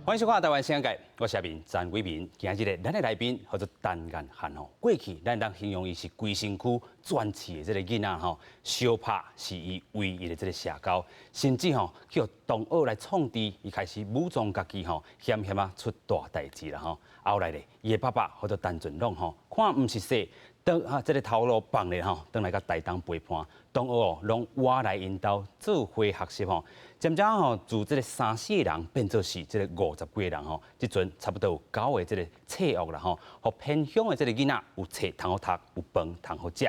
欢迎收看台湾新界，我是阿明詹伟民。今日咱的来宾叫做陈彦翰吼，过去咱当形容伊是规身躯转起的这个囡仔吼，小拍是伊唯一的这个社交，甚至吼叫同学来创治，伊开始武装家己吼，险险啊出大代志啦吼。后来咧，伊的爸爸叫做陈俊龙吼，看唔是说。这个头路放咧吼，倒来甲台东陪伴，同学哦，拢我来引导做伙学习吼，渐渐吼，自这个30个人变做是这个50几个人吼，即阵差不多有9个这个册学啦吼，互偏乡的这个囡仔有册通好读，有饭通好食。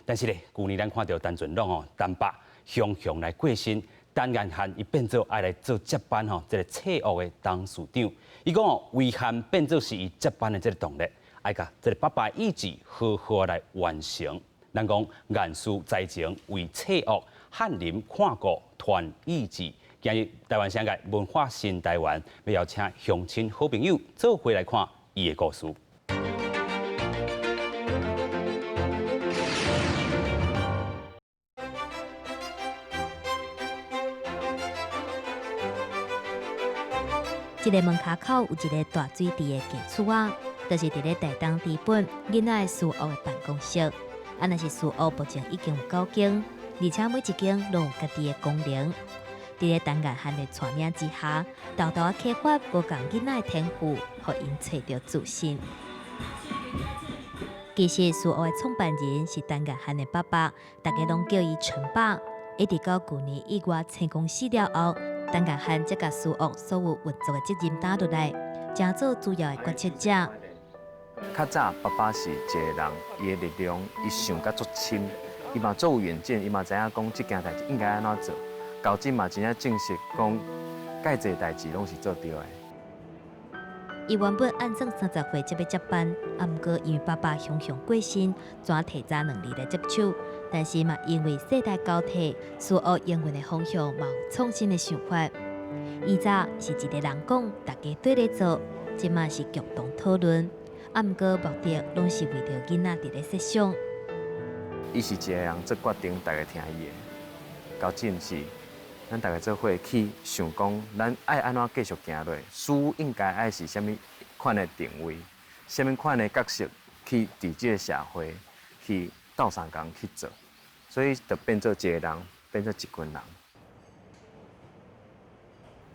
但是咧，去年咱看到陈俊龙哦，陈爸雄雄来过身，陈彦翰伊变做爱来做接班吼，这个册学的董事长，伊讲哦，遗憾变做是伊接班的这个动力。爱甲这个爸爸意志好好来完成。咱讲严肃在前，为册学翰林看顾团意志。今日台湾新界文化新台湾要邀请乡亲好朋友做伙来看伊的故事。一个门口口有一个大水池的基础啊。就是伫咧台东治本囡仔的事务的办公室，若是事务目前已经有9间，而且每一间拢有家己的功能。伫咧陈彦翰的带领之下，豆豆启发无共囡仔的天赋，互因找到自信。其实事务的创办人是陈彦翰的爸爸，大家拢叫伊陈爸。一直到去年1月成功死了后，陈彦翰才甲事务所有运作的责任担落来，成做主要的决策者。较早，爸爸是一个人，伊的力量，伊想甲足深，伊嘛足有远见，伊嘛知影讲即件代志应该安怎做。到今嘛真正证实讲，介侪代志拢是做对的。伊原本按算30岁才要接班，毋过因为爸爸雄雄过身，转提早2年来接手。但是嘛，因为世代交替，事务营运的方向嘛有创新的想法。以早是一个人讲，大家对咧做，即嘛是共同讨论。毋过目的拢是为着囡仔伫咧设想。伊是一个人做决定，大家听伊的。到今是，咱大家做伙去想讲，咱爱安怎继续行落？事务应该爱是虾米款的定位，虾米款的角色去伫即个社会去斗相共去做，所以就变做一个人，变做一群人。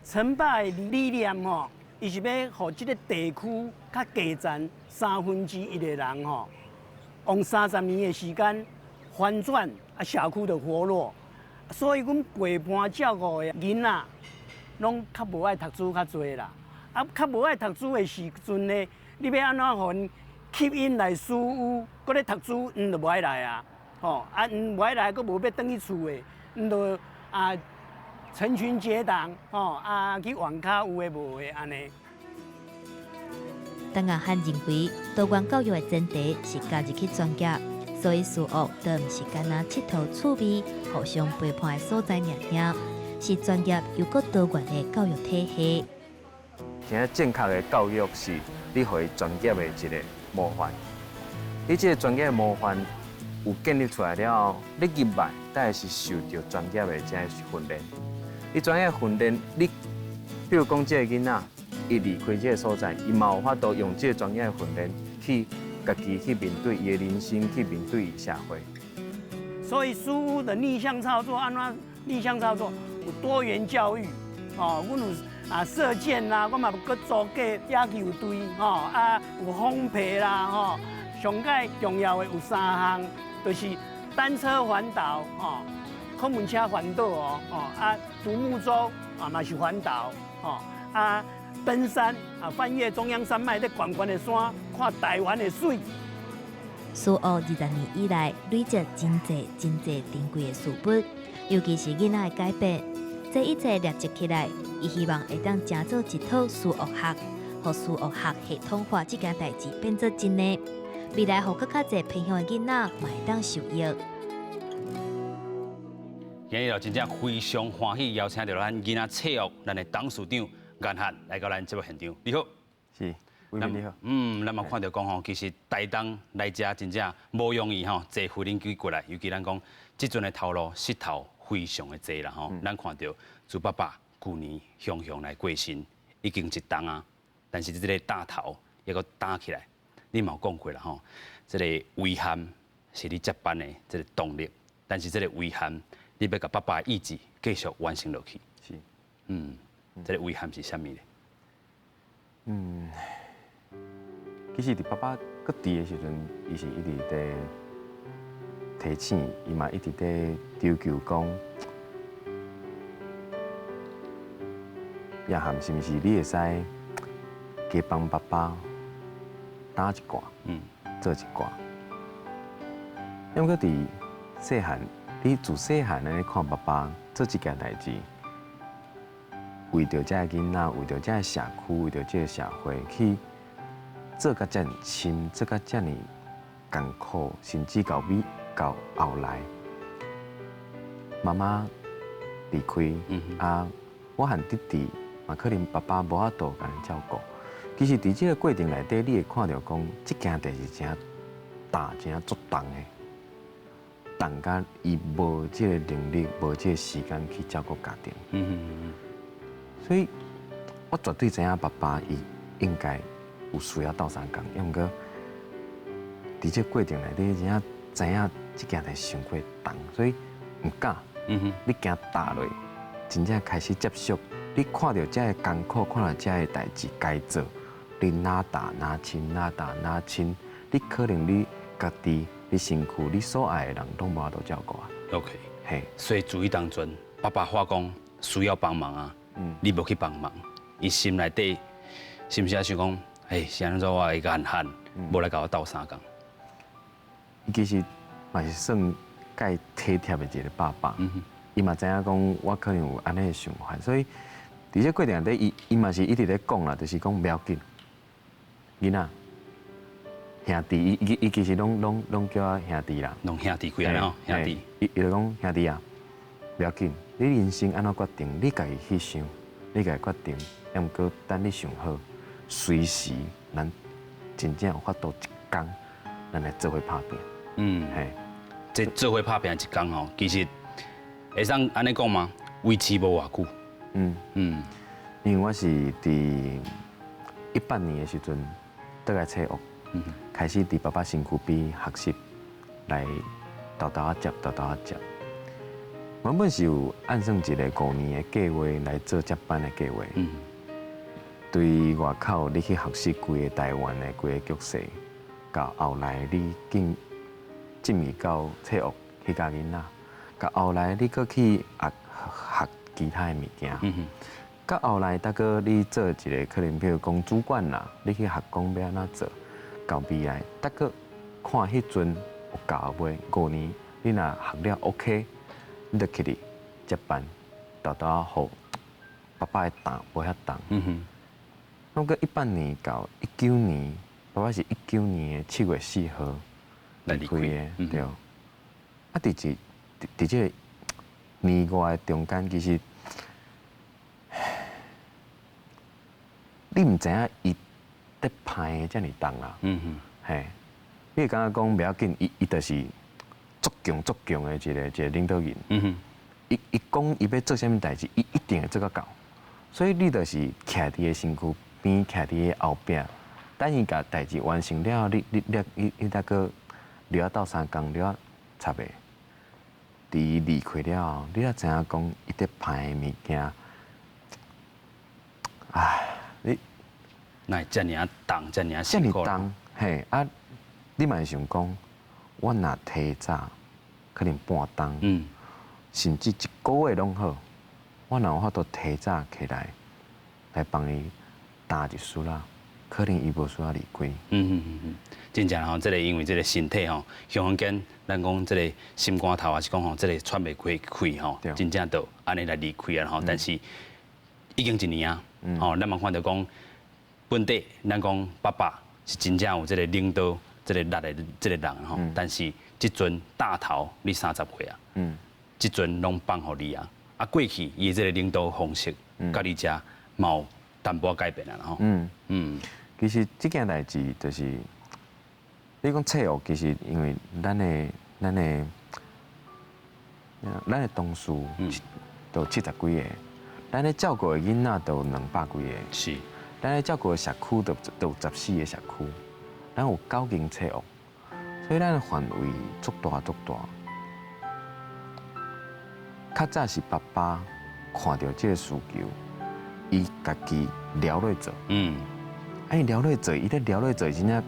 陈爸的理念吼。伊是要互即个地区较基层1/3的人吼，用30年的时间翻转社区的活络，所以阮陪伴照顾的囡仔，拢较无爱读书较侪啦。较无爱读书的时阵呢，你要安怎互因吸引来事务，搁咧读书，就无爱来啊。无爱来，搁无要转去厝的，就成群结党，去网咖有诶无诶安尼。陈彦翰认为，多元教育的前提是加入去专业，所以事务都毋是干那佚佗趣味、互相陪伴的所在尔，是专业又搁多元的教育体系。现在正确的教育是你互伊专业的一个模范，你这个专业的模范有建立出来了后，你入来，但是受到专业的这训练。你专业训练，你比如讲，这个囡仔，伊离开这个所在，伊嘛有法度用这个专业的训练去家己去面对伊的人生，去面对社会。所以事务的逆向操作，安怎逆向操作？有多元教育，阮有射箭啦，我嘛有搁组过野球队，有烘焙啦，上界重要的有3项，就是单车环岛，空门车环岛独木舟嘛是环岛，登山翻越中央山脉，在悬悬的山，看台湾的水。事务20年以来，累积真侪珍贵的书本，尤其是囡仔的改变，这一切累积起来，伊希望会当成做一套事务学，互事务学系统化这件代志变做真的，未来互更较侪偏乡的囡仔嘛会当受益。今日真正非常欢喜，邀请到咱囡仔册学咱的董事长彦翰来到咱节目现场。你好，是，伟民你好。咱嘛看到讲吼，其实台东来遮真正无容易吼，坐飞轮机过来，尤其咱讲即阵的头路石头非常的多啦吼。咱看到朱爸爸去年雄雄来过身，已经一冬啊，但是这个大头也阁打起来，你嘛有讲过啦吼，这个遗憾是你接班的这个动力，但是这个遗憾你要甲爸爸的意志继续完成落去。是，这个遗憾是啥物咧？其实伫爸爸搁伫的时阵，伊是一直在提醒，伊嘛一直在追求讲，也含是毋是你会使加帮爸爸打一寡，做一寡。因为伫细汉，你自细汉安尼看爸爸做一件代志，为着这个囡仔，为着这个社区，为着这个社会去。做甲遮尔深，做甲遮尔艰苦，甚至到后来，妈妈离开，我和弟弟嘛，可能爸爸无法度甲咱照顾。其实伫这个过程内底，你会看到讲，这件代志真大，真足重的，重甲伊无这个能力，无这个时间去照顾家庭。所以，我绝对知影爸爸伊应该。有需要斗相共，因毋过伫这过程内底，真正知影即件代伤过重，所以毋敢。你惊打落，真正开始接受。你看到遮个艰苦，看到遮个代志该做，你哪打哪亲，哪打哪亲，你可能你家己、你身躯、你所爱的人，拢无法度照顾啊。OK， 嘿，所以注意当中，爸爸话讲需要帮忙啊，你无去帮忙，伊心内底是毋是也想讲？是安怎我会眼喊，无来甲我斗相共。伊其实嘛是算介体贴的一个爸爸。伊嘛知影讲我可能有安尼的想法，所以伫这过程内底，伊嘛是一直在讲啦，就是讲不要紧，囡仔兄弟，伊其实拢叫我兄弟啦。拢兄弟开安尼吼，兄弟。伊就讲兄弟啊，不要紧，你人生安怎决定，你家己去想，你家己决定，要毋过等你想好。随时，咱真正有法度一天，咱来做伙拍拼。嘿，这做伙拍拼一天吼，其实会当安尼讲吗？维持无偌久。因为我是伫18年的时阵，倒来找学，开始伫爸爸身躯边学习，来豆豆接。原本是有按算一个5年的计划来做接班的计划。对外口，你去学习规个台湾的规个局势，到后来你进入到册学去教囡仔，到后来你搁去学其他的物件，到后来大哥你做一个可能比如讲主管啦，你去学讲要安怎做，到未来大哥看迄阵有教袂5年，你若学了 OK， 你就去哩接班，豆豆好，爸爸的担无遐重。那个18年到19年，爸爸是19年的7月4号离开的，对。伫这个年外中间，其实你毋知影伊在歹的遮尔重啦。嘿，你会感觉讲不要紧，伊就是足强的一个领导人。伊讲伊要做啥物代志，伊一定会做到到。所以你就是徛伫个身躯。边徛伫个后壁，等伊甲代志完成了，你再个留啊斗相共，留啊插的。伫离开了后，你才知影讲伊伫歹的物件，你那遮尔重，遮尔辛苦。嘿你嘛会想讲，我若提早，可能半冬，甚至1个月拢好，我若有法度提早起来帮伊。打一输啦，可能伊无需要离开。真正吼，这个因为这个身体吼，向间咱讲这个心肝头，还是讲吼，这个喘袂开吼，真正都安尼来离开啊吼。但是已经1年啊，吼，咱嘛看到讲本地，咱讲爸爸是真正有这个领导这个力的这个人吼，但是即阵大头你30岁啊，即阵拢放互你啊，过去伊这个领导方式，甲你遮冇。淡薄改变啦吼。其实这件代志就是，你讲册学，其实因为咱的同事都70几个，咱咧照顾的囡仔都有200几个，是，咱咧照顾的社区都有14个社区，咱有9间车屋，所以咱的范围足大足大。较早是爸爸看到这个需求，伊家己聊落做，伊聊落做，伊咧聊落做，真正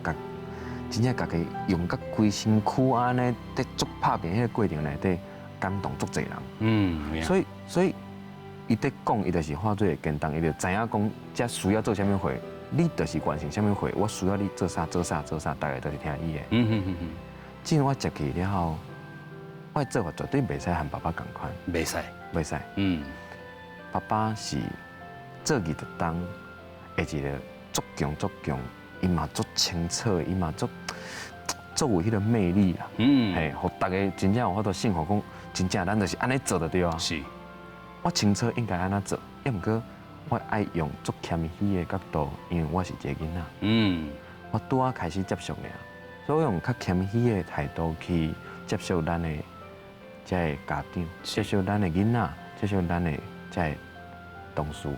家己用甲规身躯安尼，在足拍拼迄个过程内底，感动足侪人。所以伊在讲，伊就是化做简单，伊就知影讲，遮需要做啥物货，你就是完成啥物货，我需要你做啥，大家都是听伊的。既然我接去了后，我的做法绝对袂使和爸爸同款。袂使。爸爸是做义特当，一个足强，伊嘛足清澈，伊嘛足有迄个魅力啦。嘿，互大家真正有法度信服讲，真正咱就是安尼做就对啊。是。我清澈应该安怎做，也毋过我爱用足谦虚的角度，因为我是一个囡仔。我拄仔开始接受尔，所以我用较谦虚的态度去接受咱的这个家长，接受咱的囡仔，接受咱的这个同事。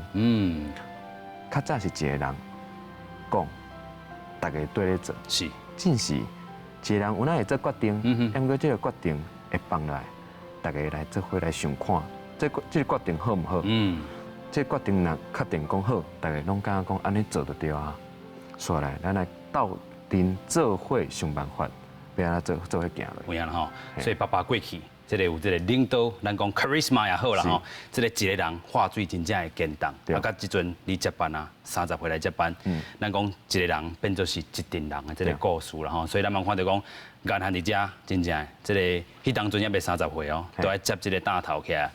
较早是一个人讲，大家对咧做，是，正是一个人有哪会做决定，也毋过这个决定会放来，大家来做伙来想看，这个决定好毋好？这个决定若确定讲好，大家拢感觉讲安尼做就对啊。所来，咱来斗阵做伙想办法，要安怎做伙行落。有影啦吼，所以爸爸过去。这个有这个领导，咱讲 charisma 也好啦吼，这个一个人化水真正会简单。到即阵你接班啊，30岁来接班，咱讲一个人变做是一群人的这个故事啦吼，所以咱嘛看到讲，眼汉伫遮真正这个迄当阵也未30岁哦，都爱接这个大头起来。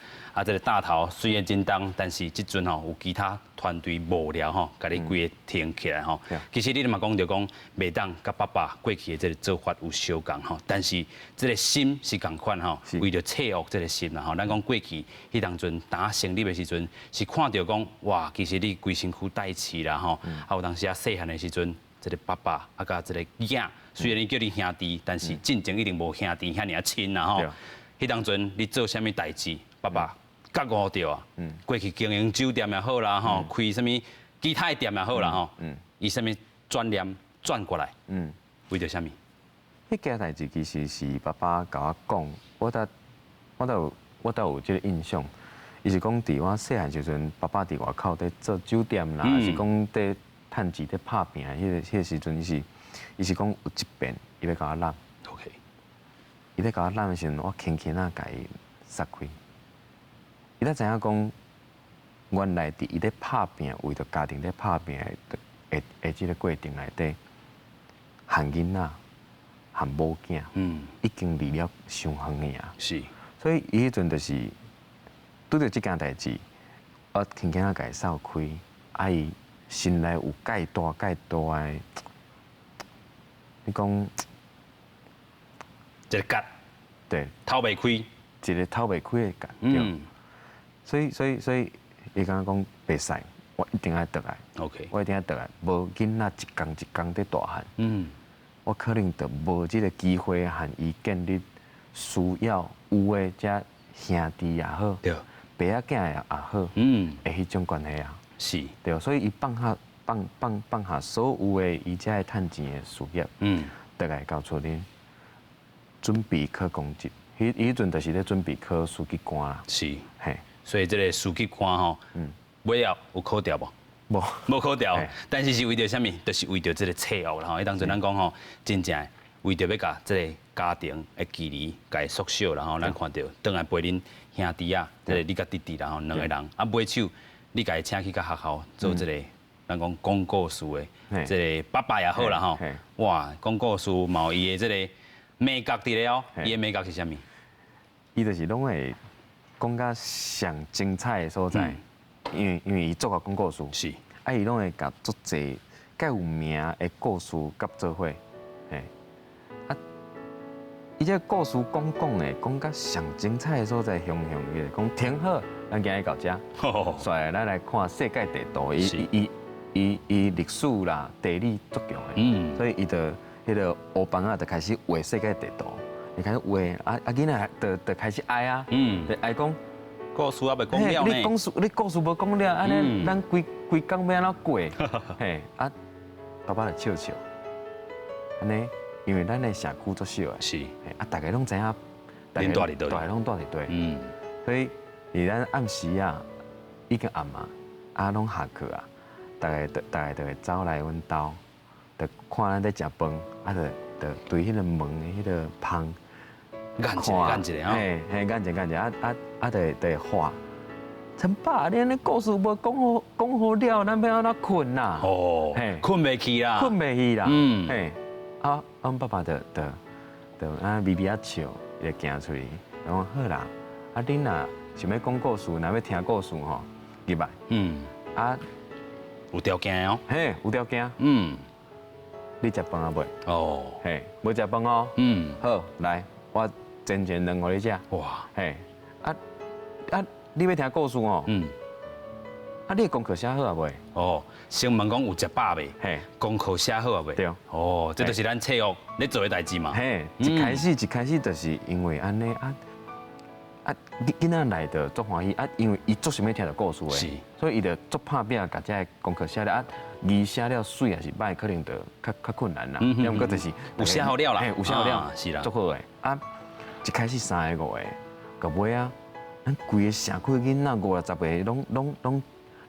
这个大头虽然真重，但是即阵吼有其他团队幕僚吼，甲你规个挺起来吼。其实你嘛讲着讲，袂当甲爸爸过去的这个做法有相共吼，但是这个心是共款吼，为着切恶这个心啦吼。咱讲过去迄当阵打成立的时阵，是看到讲哇，其实你规身躯带刺啦吼，有当时细汉的时阵，这个爸爸甲这个囝，虽然你叫你兄弟，但是进前一定无兄弟遐尔亲啦吼。迄当阵你做啥物代志，爸爸觉悟着啊，过去经营酒店也好啦，吼，开什么其他的店也好啦，吼，以什么转念转过来，为着什么？迄件代志其实是爸爸甲我讲，我倒有这个印象，伊是讲伫我细汉时阵，爸爸伫外口伫做酒店啦，还是讲伫趁钱伫拍拼，迄个时阵伊是讲有一遍伊要甲我揽 ，OK， 伊咧甲我揽的时阵，我轻轻啊甲伊撒开。伊咧知影讲，原来伫伊咧拍拼，为着家庭咧拍拼的即个过程内底，含囡仔、含某囝，已经离了伤远个啊。是，所以伊迄阵就是拄着即件代志，我轻轻啊甲伊扫开，啊伊心内有介大的，你讲一个结，对，透袂开，一个透袂开的结，所以，伊敢若讲袂使，我一定要倒来。OK， 我一定要倒来，无囡仔一工在大汉，我可能就无即个机会和伊建立需要有的遮兄弟也好，对，爸仔囝也好，的迄种关系啊，是，对，所以伊放下所有的伊遮趁钱的事业，倒来到厝里准备考公职，迄阵就是咧准备考书记官啦，是，嘿。所以这个书记官吼，尾后有考调无？无考调，但是是为着什么？就是为着这个切恶啦吼。迄当阵咱讲吼，真正为着要甲这个家庭的距离甲伊缩小啦吼。咱看到，倒来陪恁兄弟啊，这个你甲弟弟啦吼，两个人啊买手，你甲伊请去甲学校做这个，咱讲广告师的，这个爸爸也好啦吼。哇，广告师嘛有伊的这个美角伫咧哦，伊的美角是啥物？伊就是拢会。讲甲上精彩的所在，因为伊做个广告师，是，伊拢会甲足济介有名的故事甲做伙，嘿，伊这故事讲甲上精彩的所在，雄的，讲挺好，咱今日到遮，来咱来看世界地图，伊历史啦、地理足强的，所以伊就迄个黑板啊，就开始画世界地图。你开始画，囡仔就开始爱啊，就爱讲，故事还未讲了呢。你故事无讲了，安尼咱规工要安怎过？嘿，啊，爸爸就笑笑，安尼，因为咱的社区足小的，是，嘿，啊，大家拢知影，恁住伫倒？大家拢住伫倒？嗯，所以，伫咱暗时啊，已经暗啊，啊，拢下课啊，大家就会走来阮兜，就看咱在食饭，啊，就对迄个门的迄个芳。眼一个，嘿，眼一个，就会画。陈爸，你安尼故事无讲好了，咱要安怎困啦？哦，困袂去啦，困袂去啦。嗯，嘿，阮爸爸就安微微啊笑，就行出去，讲好啦，啊，恁若想要讲故事，若要听故事吼，入来。嗯，啊，有条件哦。嘿，有条件。嗯，你食饭啊未？哦，嘿，无食饭哦。嗯，好，来，我煎两互你食。哇，嘿，你要听故事哦？嗯，你的功课写好啊未？哦，先问讲有食饱未？嘿，功课写好啊未？对。哦，这就是咱册学咧做的代志嘛。嘿，一开始就是因为安尼囡仔来的足欢喜啊，因为伊足想要听到故事的，是，所以伊就足拍拼，甲这功课写了啊，字写了水也是歹，可能就较困难啦。要毋过就是有写好了啦，嘿，有写好了，是啦，足好诶。啊，一开始3个5个，到尾啊，咱规个社区囡仔50、10个拢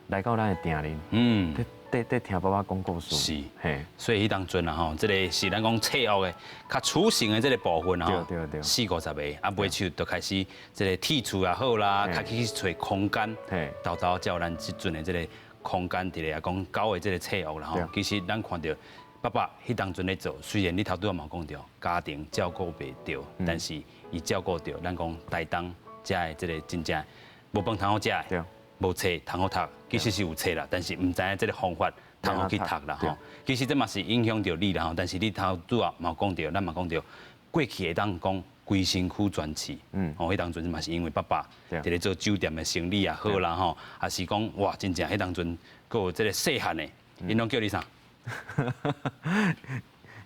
来到咱的店里，嗯，在听爸爸讲故事。是，嘿，所以迄当阵啊吼，这个是咱讲册学的较雏形的这个部分啊，对40、50个，啊，尾手就开始这个剔除也好啦，开始去找空间，嘿，到才有咱即阵的这个空间伫咧啊，讲教的这个册学啦吼。其实咱看到爸爸迄当阵咧做，虽然你头拄仔嘛讲到家庭照顾袂到，但是伊照顾到咱讲台东遮的这个真正无饭通好食的，无册通好读，其实是有册啦，但是唔知影这个方法通好去读啦吼。其实这嘛是影响到你啦吼，但是你头拄仔嘛讲到，咱嘛讲到过去会当讲规身躯全市，哦，迄当阵嘛是因为爸爸伫咧做酒店的生意也好啦吼，也是讲哇，真正迄当阵佫有这个细汉的，因拢叫你啥？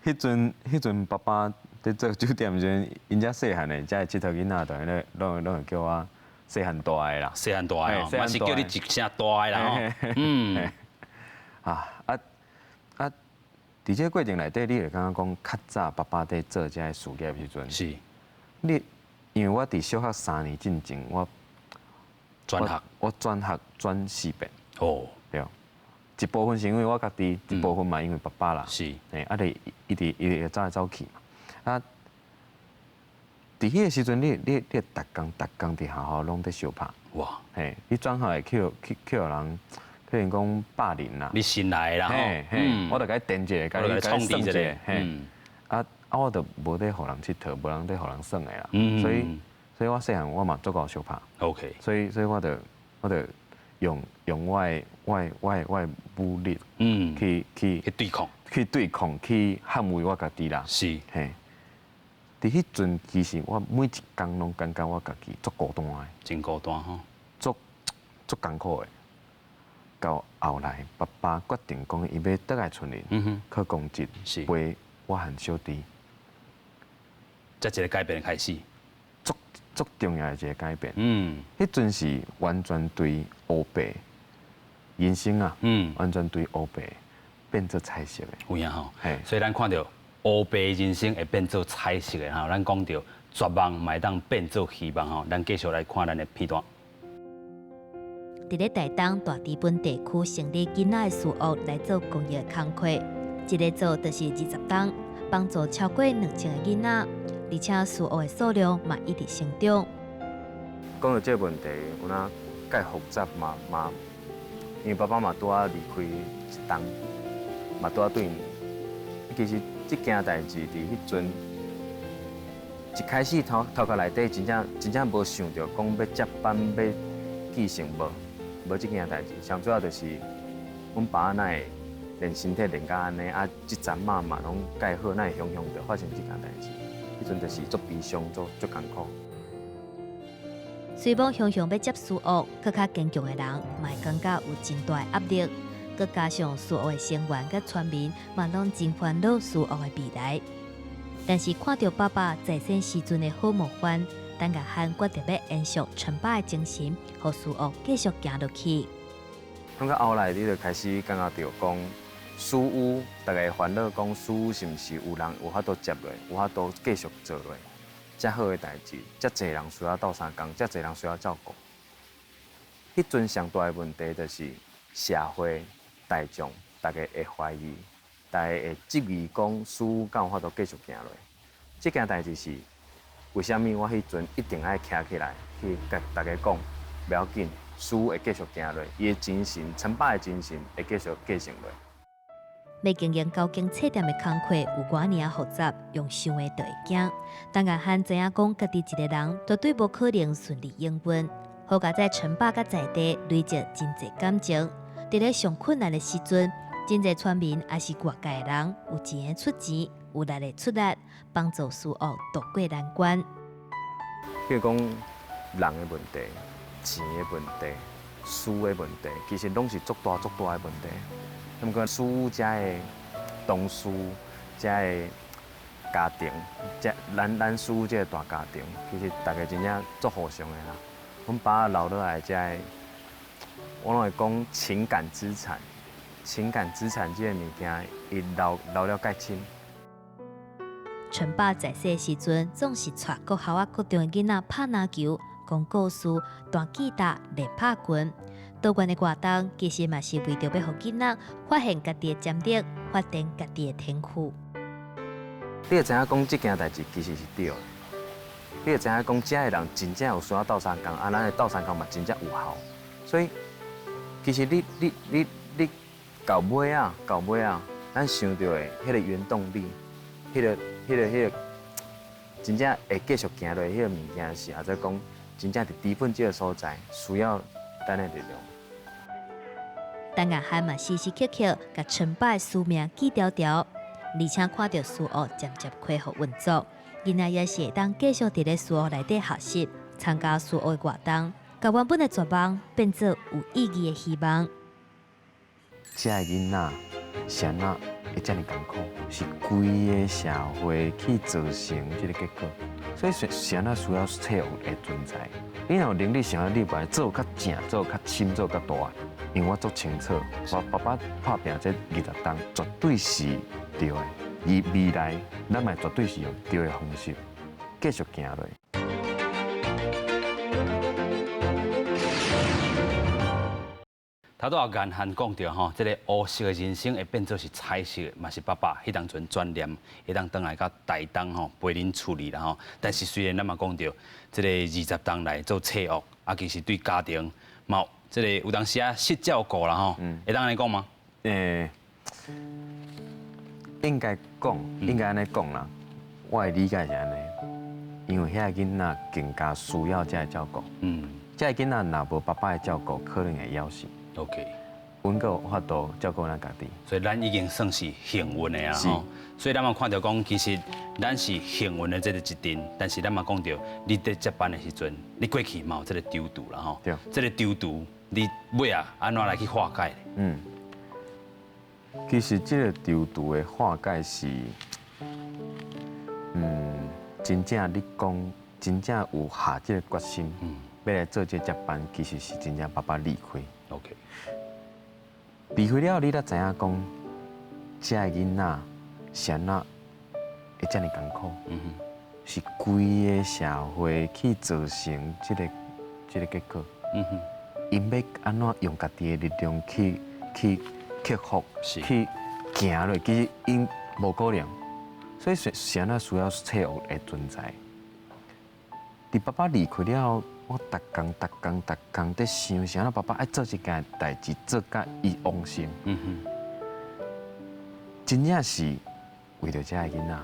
迄阵爸爸在做酒店时阵，因遮细汉的，遮佚佗囡仔，当然拢会叫我细汉大的啦。细汉大的哦，嘛是叫你一声大的啦吼。嗯。伫这过程内底，你会感觉讲较早爸爸在做遮事业时阵，是。你因为我伫小学3年进前，我转学转4遍。哦。对。一部分是因为我家己，一部分嘛因为爸爸啦。是。诶，啊，你一直走来走去嘛。啊，伫迄个时阵，你逐工伫学校拢在相拍。哇。嘿，你转学会去互人。可能讲霸凌啦，你新来啦吼，我就甲伊电一个，甲伊创一个，我就无咧互人佚佗，无人咧互人耍的啦，所以我细汉我嘛足够相拍 ，OK，所以我就用我武力，去对抗，去捍卫我家己啦，是，嘿，伫迄阵其实我每一工拢感觉我家己足孤单的，真孤单吼，足艰苦的。到后来，爸爸决定讲，伊要倒来村里考公职，陪我和小弟。这一个改变开始，足重要的一个改变。迄阵是完全对黑白人生啊，完全对黑白变做彩色的。有影吼，所以咱看到黑白人生会变做彩色的吼，咱讲到绝望嘛会当变做希望吼，咱继续来看咱的片段。伫咧台东大治本地区成立囡仔的事务来做公益的工课，一个做就是20档，帮助超过2000个囡仔，而且事务的数量嘛一直成长。讲到这个问题，有哪介复杂嘛？因为爸爸嘛拄仔离开一档，嘛拄仔对。其实这件代志伫迄阵一开始头壳内底真正无想到讲要接班要继承无这件代志，上主要就是阮爸哪会练身体练到安尼，啊，即阵嘛拢介好，哪会雄着发生这件代志？迄阵就是足悲伤，足艰苦。虽然雄要接事务，更较坚强的人，嘛会感觉有真大压力。佮加上事务的成员佮村民，嘛拢真烦恼事务的未来。但是看到爸爸在生时阵的好模范，等下汉决定要延续陈爸的精神，和事务继续行落去。咁到后来，你就开始感觉到讲，事务大家烦恼讲，事务是毋是有人有法度接落，有法度继续做落，遮好的代志，遮侪人需要斗相共，遮侪人需要照顾。迄阵上大的问题就是社会大众大家会怀疑，大家会质疑讲，事务敢有法度继续行落。这件代志是为虾米我迄阵一定爱徛起来去甲大家讲，不要紧。事会继续行落，伊的精神，陈爸的精神会继续继承落。要经营高经册店的工课有寡尔复杂，用想的就会惊。当然汉知影讲，家己一个人绝对无可能顺利营运。好甲在陈爸甲在地累积真侪感情，伫咧上困难的时阵，真侪村民也是外界的人，有钱的出钱，有力的出力，帮助事务渡过难关。譬如讲人的问题。钱的问题、事的问题，其实拢是足大的问题。那么事遮的同事、遮的家庭、咱事这个大家庭，其实大家真正足互相的啦。阮爸留落来遮的，我拢会讲情感资产。情感资产这个物件，伊留了介深。陈爸在世时阵，总是带国校啊各中的囡仔拍篮球。讲故事、弹吉他、练拍拳，多元的活动其实嘛是为着要互囡仔发现家己的潜力，发展家己的天赋。你会知影讲这件代志其实是对的，你会知影讲遮的人真正有需要斗相共，咱的斗相共嘛真正有效。所以其实你到尾啊，咱想到的迄个原动力，迄个真正会继续行落迄个物件是，或者讲。真正伫低分这个所在，需要咱的力量。当然还嘛时时刻刻甲陈爸的使命记条条，而且看到事务渐渐恢复运作，囡仔也是会当继续伫咧事务内底学习，参加事务的活动，甲原本的绝望变做有意义的希望。这个囡仔是安怎会遮尔艰苦，是规个社会去造成这个结果。所以是安怎需要切有的存在。你若有能力想要你把做较正、做较深、做较大，因为我足清楚，我爸爸拍拼这20档绝对是对的。而未来咱嘛绝对是用对的方式继续行落。头拄也严汉讲到吼，这个黑色的人生会变做是彩色的，嘛是爸爸迄当阵专念，会当倒来到台东吼陪恁处理啦吼。但是虽然咱嘛讲到，这个20档来做册屋，啊其实对家庭嘛，这个有当时啊失照顾啦吼，会当安尼讲吗？应该安尼讲啦。我的理解是安尼，因为遐个囡仔更加需要这个照顾。这个囡仔若无爸爸的照顾，可能会夭寿。OK， 阮个有法度照顾咱家己，所以咱已经算是幸运的啊吼。所以咱嘛看到讲，其实咱是幸运的这个一阵，但是咱嘛讲到，你在接班的时阵，你过去嘛有这个丢毒啦吼。对。这个丢毒，你尾啊安怎来去化解？其实这个丢毒的化解是，真正你讲，真正有下这个决心，要来做这接班，其实是真正爸爸离开。OK， 离开了，你才知影讲，这个囡仔是安怎会遮尔艰苦，是规个社会去造成这个结果。因要安怎用家己的力量去克服，去行落，其实因无可能，所以是安怎需要切有的存在。伫爸爸离开了。我逐工在想，想到爸爸爱做这件代志，做甲伊忘心。真正是为着这个囡仔，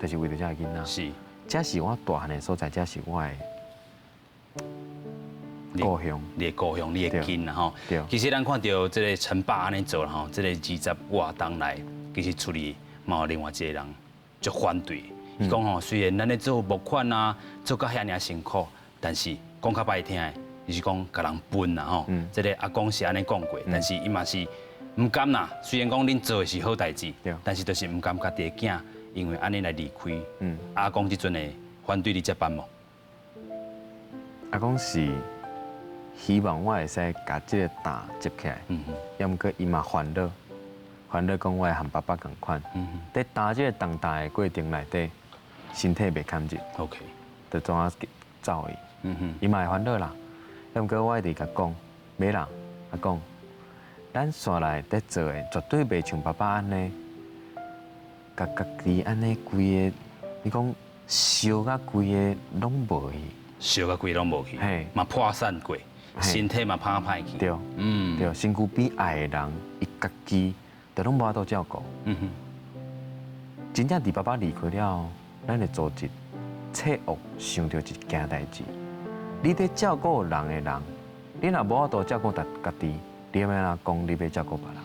就是为着这个囡仔。是，这是我大汉的所在，这是我的故乡。你的故乡，你的根啦吼。其实咱看到这个陈爸安尼做啦吼，这个20多档来，其实处理嘛有另外一个人就反对。伊讲吼，虽然咱咧做募款啊，做到遐尔辛苦，但是讲较歹听的，就是讲甲人分啦吼。这个阿公是安尼讲过，但是伊嘛是唔甘啦。虽然讲恁做的是好代志，但是就是唔甘家己的囝，因为安尼来离开。阿公即阵会反对你接班无？阿公是希望我会使把这个担接起来，要毋过伊嘛烦恼讲我会和爸爸同款，在担这个重担的过程内底，身体袂堪入 ，OK，就怎啊走伊，伊嘛会烦恼啦。要毋过我一直甲讲，袂啦，阿公，咱线内在做的绝对袂像爸爸安尼，家己安尼规个，你讲烧甲规个拢无去，烧甲规拢无去嘿，嘛破散过，身体嘛歹歹去，对，对，身躯边爱的人，伊家己就拢无法度照顾。真正伫爸爸离开了后，咱的组织切恶想到一件代志，你伫照顾人的人，你若无法度照顾家己，你要安怎讲你要照顾别人？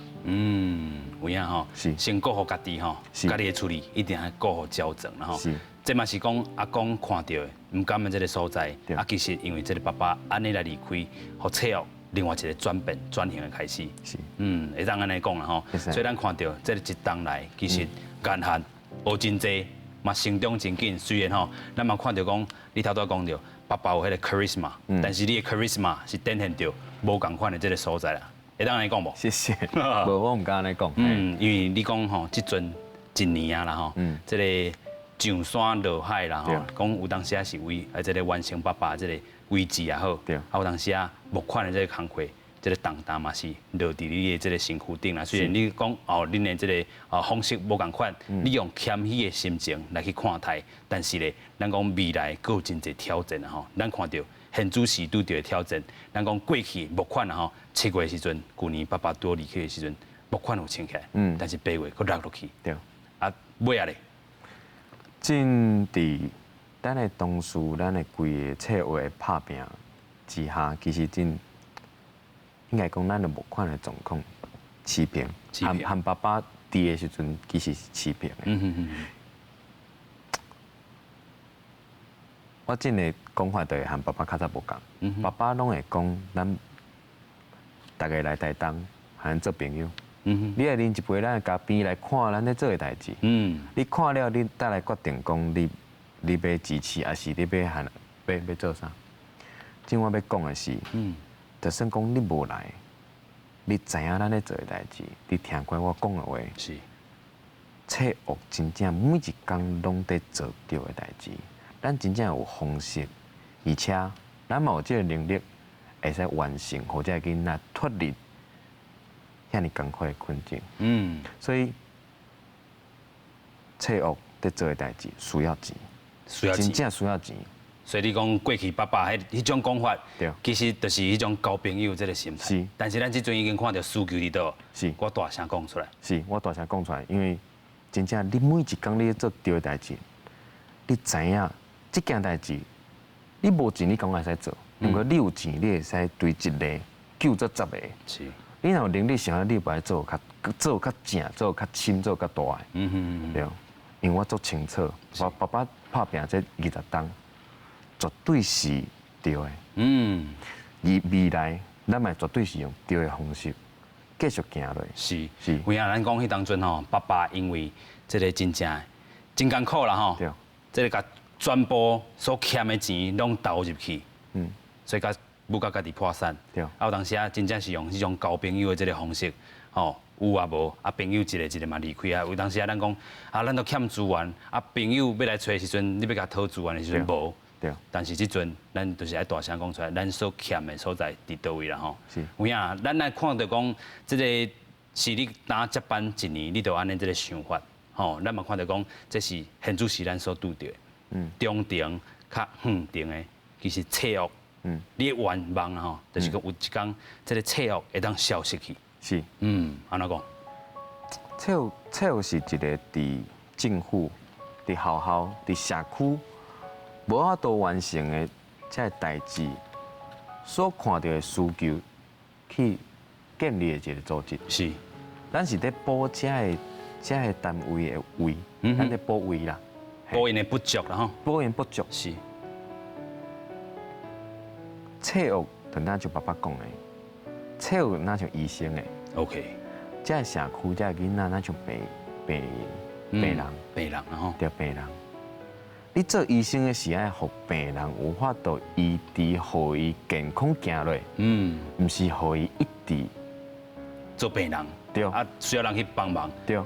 有影吼，是先顾好家己吼，是家己的处理一定要顾好矫正啦吼。是，这嘛是讲阿公看到的，唔甘的这个所在。对其实因为这个爸爸安尼来离开，互切恶另外一个转变转型的开始。是，会当安尼讲啦吼。会使所以咱看到这个一冬来，其实间限学真济，嘛成长真紧。虽然吼，咱嘛看到讲，你头拄讲到爸爸有迄个 charisma，但是你的 charisma 是展现到无共款的这个所在啦。会当安尼讲无？谢谢。无，我唔敢安尼讲。因为你讲吼，即阵一年啊啦吼，这个上山落海啦吼，讲有当时啊是为这个完成爸爸这个位置也好，对，有当时啊募款的这个工课，这个重担嘛是落伫你的这个身躯顶啦。虽然你讲哦，恁的这个方式无共款，你用谦虚的心情来去看待，但是咧，咱讲未来佫有真侪挑战啊吼，咱看到。现主时拄着挑战，咱讲过去募款啊吼，7月的时阵，旧年爸爸拄离开的时阵，募款有清起来，但是8月佫落落去，对，啊，尾啊咧，真伫咱的同事，咱的规个策划拍拼之下，其实真应该讲咱的募款的状况持平，和爸爸伫的时阵其实是持平的。我真的讲法就会和爸爸较早无共，爸爸拢会讲咱大家来台东，和咱做朋友。你来啉一杯咱的咖啡来看咱咧做的代志。你看了，你再来决定讲你要支持，还是你要和要做啥？今我要讲的是，就算讲你无来，你知影咱咧做的代志，你听过我讲的话，是，策划真正每一工拢在做对的代志。咱真正有方式，而且咱嘛有这个能力，会使完成或者囡仔脱离遐尼艰苦的困境。所以策划在做的代志需要钱，真正需要钱。所以你讲过去爸爸迄种讲法，其实就是迄种交朋友这个心态。是，但是咱即阵已经看到需求伫倒，是，我大声讲出来。是我大声讲出来，因为真正你每一工你做对的代志，你知影。这件代志，你无钱你讲会使做，如果你有钱，你会使对一个救做10个。是，你若有能力想，你袂做较正，做较深，做较大个。对，因为我做清楚，爸爸拍拼这20冬，绝对是对的。而未来，咱嘛绝对是用对的方式继续行落。是，是。为啊，咱讲迄当阵吼，爸爸因为这个真艰苦啦吼，这个甲。全部所欠的钱拢投入去，所以甲不甲家己破产。对，有当时啊，真正是用迄种交朋友的这个方式，吼，有啊无啊，朋友一个嘛离开啊。有当时啊，咱讲啊，咱都欠资源，啊，朋友要来找的时阵，你要甲讨资源的时阵无。对。但是即阵，咱就是爱大声讲出来，咱所欠的所在伫倒位啦吼。是。有影啊，咱来看到讲，这个是你打接班1年，你就安尼这个想法，吼，咱嘛看到讲，这是现主时咱所拄到。中庭较远庭的，其实策划，你的愿望吼，就是讲有一天，这个策划会当消失去。是，安怎讲？策划是一个伫政府、伫学校、伫社区无法度完成的这代志，所看到的需求去建立的一个组织。是，咱是在补这个单位的位，咱在补位啦。补因的不足啦吼，补因不足是。策划就咱像爸爸讲的，策划咱像医生的 ，OK。这个社区这个囡仔咱像病人，病人，然后对病人，你做医生的是爱互病人有法度医治，互伊健康行落，毋是互伊一直做病人，对啊，需要人去帮忙，对，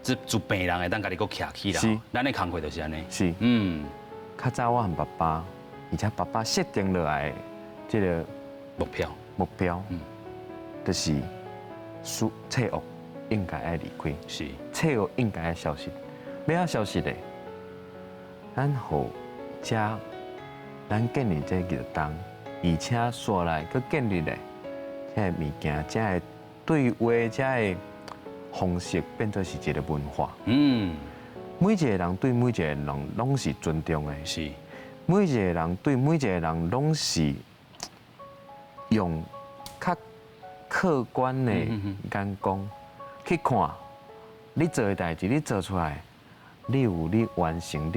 这做病人会当家己搁徛起啦。是，咱的工作就是安尼。是，较早我和爸爸，而且爸爸设定落来的这个目标，就是册屋应该爱离开，是，册屋应该爱消失，要消失的，咱互遮咱建立这个东，而且说来佮建立咧，这个物件，这个对话，这个方式变做是一个文化。每一个人对每一个人拢是尊重的，是，每一个人对每一个人拢是用较客观的眼光去看你做的代志，你做出来，你有你完成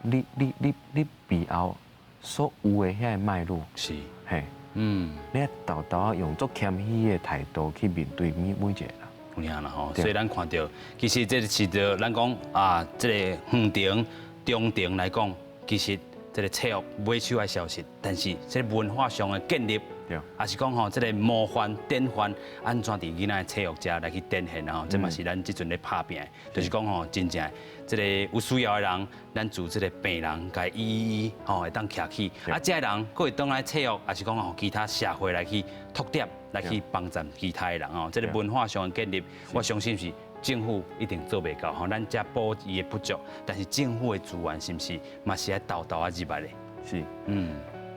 你背后所有的遐个脉络，是，嘿，你豆豆用足谦虚的态度去面对每一个人。有影啦吼，所以咱看到，其实这是着咱讲啊，这个远程、中程来讲，其实这个册屋尾手爱消失，但是这个文化上的建立，也是讲吼，这个模范典范，安怎伫囡仔的册屋遮来去展现啦吼，这嘛是咱即阵咧拍拼的，就是讲吼，真正这个有需要的人，咱助这个病人，该医吼会当徛起，啊，这个人佫会当来册屋，也是讲吼其他社会来去拓点。来去帮助其他的人哦，这个文化上的建立，我相信是政府一定做袂到吼，咱遮补伊的不足，但是政府的资源是毋是嘛是爱豆豆啊入来的？是，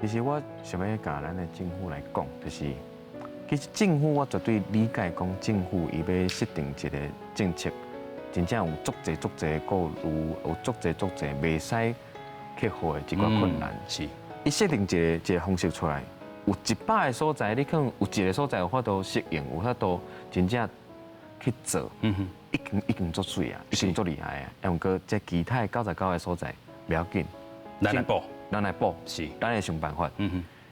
其实我想要甲咱的政府来讲，就是其实政府我绝对理解讲政府伊要设定一个政策，真正有足侪个有足侪袂使克服的一寡困难。是，伊设定一个方式出来。有100个所在，你可能有一个所在有法度适应，有法度真正去做，已经足水啊，已经足厉害啊。要毋过这其他99个所在不要紧，咱来补，是，咱会想办法。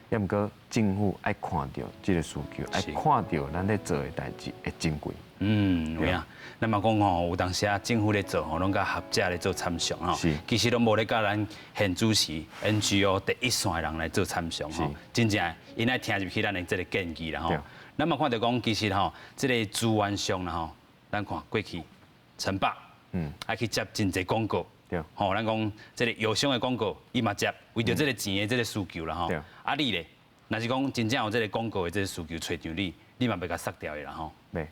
要毋过政府爱看到这个需求，爱看到咱咧做的代志的珍贵。有影。咱嘛讲吼，有当时啊，政府咧做吼，拢甲学者咧做参详吼。其实拢无咧甲咱现主持 NGO 第一线的人来做参详吼。真正因爱听入去咱的这个建议啦吼。咱嘛看到讲，其实吼，这个资源上啦吼，咱看过去陈伯，爱去接真侪广告。吼，咱讲这个有偿的广告，伊嘛接，为着这个钱的这个需求啦吼。啊，你咧，若是讲真正有这个广告的这个需求找着你嘛袂甲杀掉的啦吼。袂，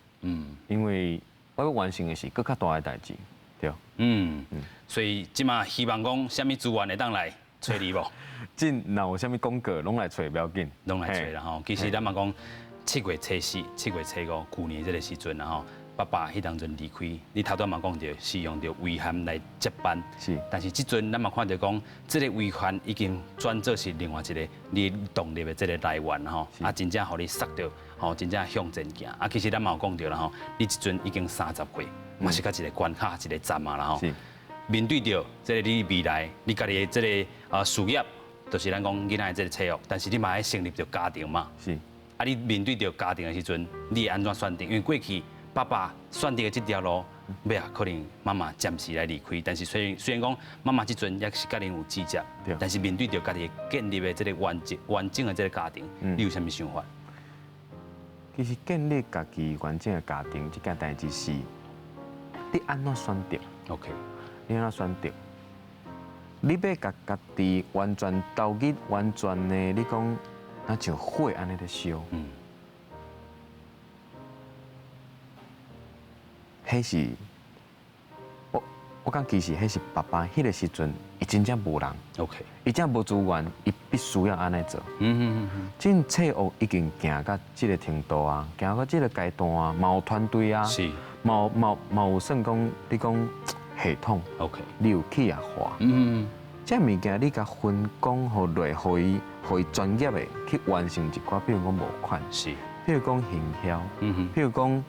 因为我要完成的是更较大的代志，对。所以即嘛希望讲，什么资源会当来找你无？若有啥物广告，拢来找不要紧，拢来找啦吼。其实咱嘛讲7月初4、7月初5，去年这个时阵啦吼。爸爸迄当阵离开，你头拄嘛讲着是用着遗憾来接班，是。但是即阵咱嘛看到讲，这个遗憾已经转做是另外一个你动力的这个来源吼，啊，真正互你杀着，吼，真正向前行。啊，其实咱嘛有讲着啦吼，你即阵已经30岁，嘛是甲一个关卡一个站啊啦吼。面对着这个你未来，你家己的这个事业，就是咱讲囡仔的这个册屋，但是你嘛爱成立着家庭嘛。是。啊，你面对着家庭的时阵，你会安怎选择？因为过去爸爸选择的这条路，尾啊可能妈妈暂时来离开，但是虽然讲妈妈这阵也是甲恁有指责，但是面对着家己建立的这个完整的这个家庭，你有啥物想法？其实建立家己完整的家庭这件代志是，你安怎选择 ？OK， 你安怎选择？你要甲家己完全投入、完全的，你讲那像火安尼在烧。迄是我讲，其实迄是爸爸迄个时阵，伊真正无人 ，OK， 伊真无资源，伊必须要安尼做。这册屋已经行到这个程度啊，行到这个阶段啊，嘛有团队啊，是，嘛有算讲你讲系统 ，OK， 你有企业化，这物件你甲分工互落，互伊专业的去完成一寡，比如讲募款，是，比如讲行销，比如讲。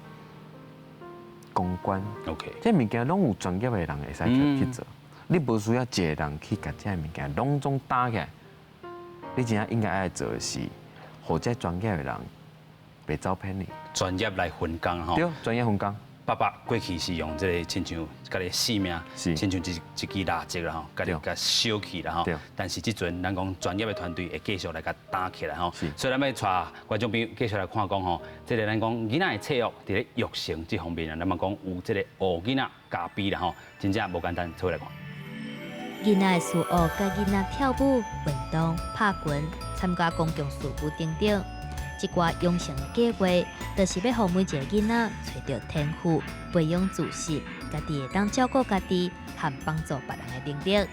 公关 ，OK， 这物件拢有专业的人会使去做，你无需要一个人去甲这物件拢总打起来。你真正应该爱做的是，互这专业的人袂走偏你。专业来分工吼。对，专业分工。爸爸过去是用这个亲像家己性命，是亲像一支蜡烛啦吼，家己甲烧起啦吼对。但是即阵咱讲专业的团队会继续来甲打起来吼是。所以咱要带观众朋友继续来看讲吼，这个咱讲囡仔的体育伫咧育成这方面啊，咱嘛讲有这个学囡仔加比啦吼，真正无简单，做来看。囡仔的事学甲囡仔跳舞、运动、拍拳、参加公共事务等等，一寡养成的计划，就是要让每一个囡仔找到天赋，培养自信，家己会当照顾家己，和帮助别人的能力。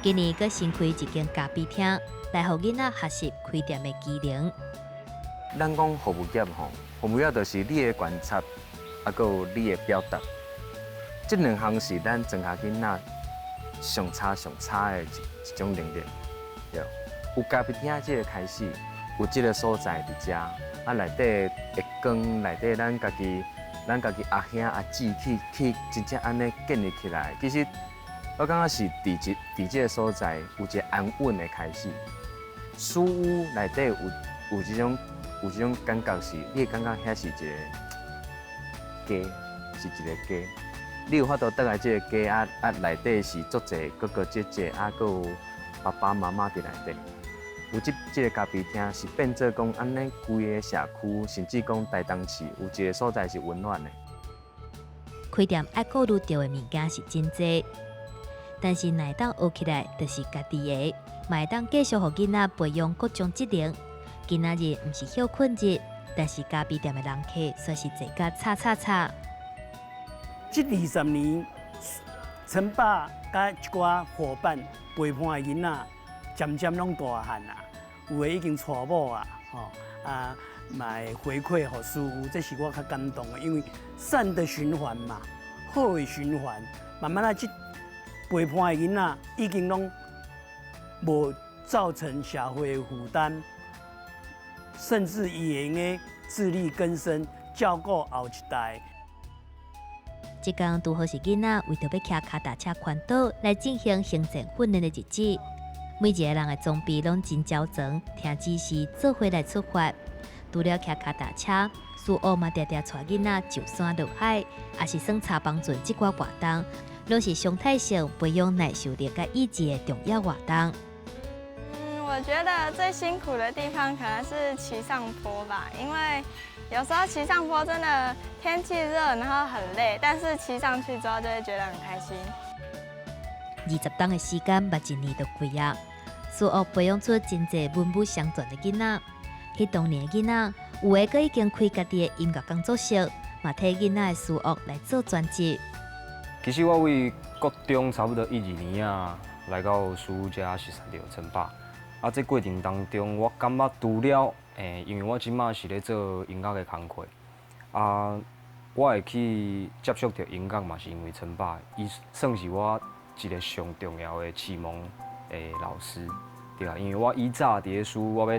今年佮新开一间咖啡厅，来让囡仔学习开店的技能。咱讲服务业吼，服务业就是你的观察，啊，佮有你的表达，这两项是咱庄下囡仔上差的一种能力。对，有咖啡厅这个开始，有这个所在伫遮，啊，内底会光，内底咱家己阿兄阿姊去真正安尼建立起来。其实我感觉是伫这个所在有一个安稳的开始。书屋内底有这种感觉是，你会感觉遐是一个家，是一个家。你有法度倒来这个家内底是足侪哥哥姐姐，佮有爸爸妈妈伫内底。有这个咖啡厅是变做讲安尼规个社区，甚至讲台东市有一个所在是温暖的。开店爱顾虑到的物件是真多，但是乃当学起来就是家己的，嘛当继续互囡仔培养各种技能。今仔日毋是休困日，但是咖啡店的人客算是坐甲叉。这20年，陈爸甲一寡伙伴陪伴的囡仔，渐渐拢大汉啦，有的已经娶某啊，嘛会回馈给师傅，这是我较感动的，因为善的循环嘛，好的循环，慢慢啊，这陪伴的囡仔已经拢无造成社会的负担，甚至伊会用个自力更生，照顾后一代。即天拄好是囡仔为着要骑脚踏车环岛来进行行前训练的日子，每一个人的装备拢真焦装，听指示做伙来出发。除了骑脚踏车，苏澳嘛常常带囡仔就山落海，也是算茶帮船即寡活动，拢是常态性培养耐受力甲意志的重要活动。我觉得最辛苦的地方可能是骑上坡吧，因为有时候骑上坡真的天气热，然后很累，但是骑上去之后就会觉得很开心。20天的时间，目一年就过啊！苏澳培养出真侪文武双全的囡仔。迄当年的囡仔，有的佫已经开家己的音乐工作室，嘛替囡仔的事乐来做专辑。其实我为国中差不多1、2年啊，来到师傅家熟识到陈爸。啊，这过程当中，我感觉除了因为我即马是咧做音乐的工课，啊，我会去接触到音乐嘛，是因为陈爸，伊算是我一个上重要的启蒙的老师，对啊，因为我以早伫咧书，我要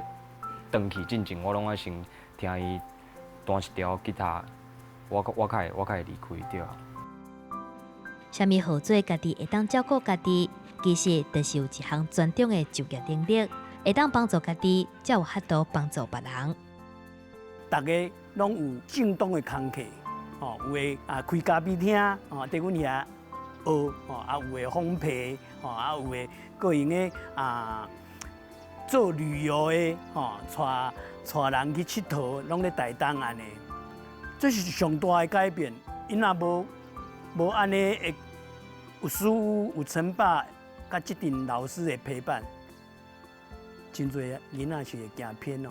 转去进前，我拢爱先听伊弹一条吉他，我才会离开，对啊。啥物好做家己会当照顾家己，其实就是有一项专长的就业能力，会当帮助家己，才有法度帮助别人。大家拢有正当的工课，有的开咖啡厅，伫阮遐学，有的烘焙，有的个用的做旅游的，带人去佚佗，拢咧台东安尼，这是上大的改变。因若无安尼会有师傅、有陈爸，甲即阵老师的陪伴，真侪囡仔是会行偏哦。